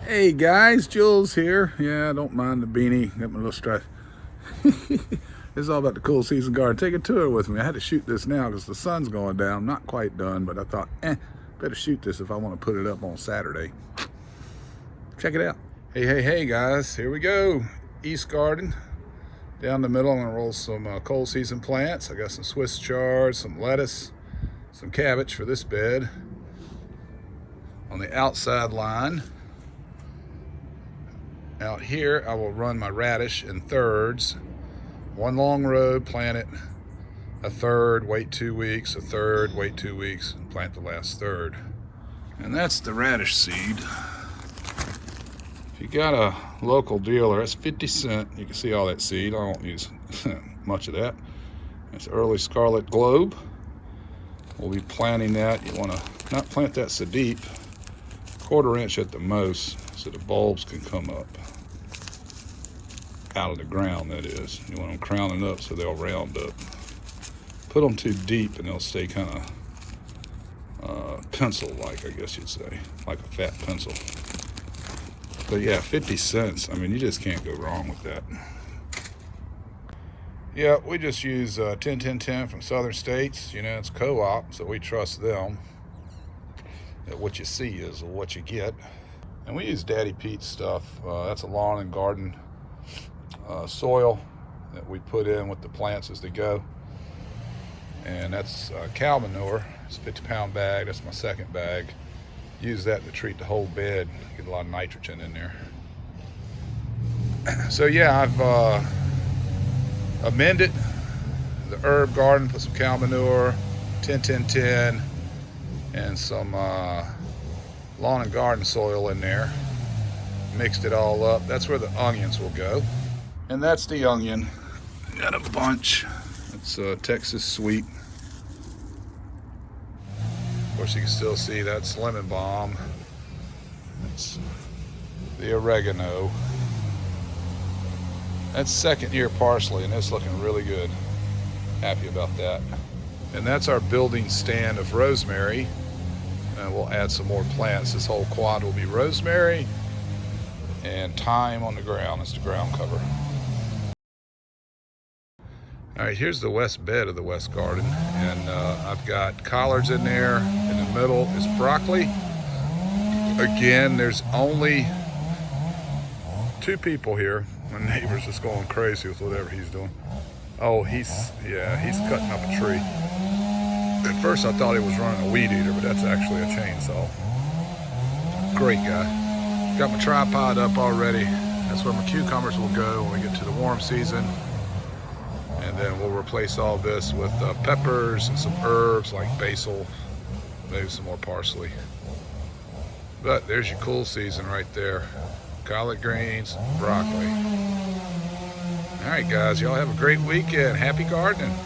Hey guys, Jules here. Yeah, don't mind the beanie. Got my little stripe. It's all about the cool season garden. Take a tour with me. I had to shoot this now because the sun's going down. Not quite done, but I thought, better shoot this if I want to put it up on Saturday. Check it out. Hey guys, here we go. East garden. Down the middle, I'm gonna roll some cold season plants. I got some Swiss chard, some lettuce, some cabbage for this bed. On the outside line, out here, I will run my radish in thirds. One long row, plant it, a third, wait 2 weeks, a third, wait 2 weeks, and plant the last third. And that's the radish seed. If you got a local dealer, that's 50 cents. You can see all that seed. I don't use much of that. It's early scarlet globe. We'll be planting that. You want to not plant that so deep, 1/4 inch at the most, so the bulbs can come up out of the ground, that is. You want them crowning up so they'll round up. Put them too deep and they'll stay kind of pencil-like, I guess you'd say, like a fat pencil. But yeah, 50 cents. I mean, you just can't go wrong with that. Yeah, we just use 10-10-10 from Southern States. You know, it's co-op, so we trust them. That what you see is what you get. And we use Daddy Pete's stuff. That's a lawn and garden soil that we put in with the plants as they go. And that's cow manure. It's a 50-pound bag. That's my second bag. Use that to treat the whole bed. Get a lot of nitrogen in there. So yeah, I've amended the herb garden, put some cow manure, 10-10-10, and some lawn and garden soil in there. Mixed it all up. That's where the onions will go. And that's the onion. Got a bunch. It's Texas sweet. Of course, you can still see that's lemon balm. That's the oregano. That's second year parsley, and it's looking really good. Happy about that. And that's our building stand of rosemary. And we'll add some more plants. This whole quad will be rosemary and thyme on the ground. That's the ground cover. All right, here's the west bed of the west garden, and I've got collards in there. In the middle is broccoli. Again, there's only 2 people here. My neighbor's just going crazy with whatever he's doing. Oh, he's cutting up a tree. At first I thought he was running a weed eater, but that's actually a chainsaw. Great guy. Got my tripod up already. That's where my cucumbers will go when we get to the warm season. And then we'll replace all this with peppers and some herbs like basil, maybe some more parsley. But there's your cool season right there. Collard greens, broccoli. All right, guys, y'all have a great weekend. Happy gardening.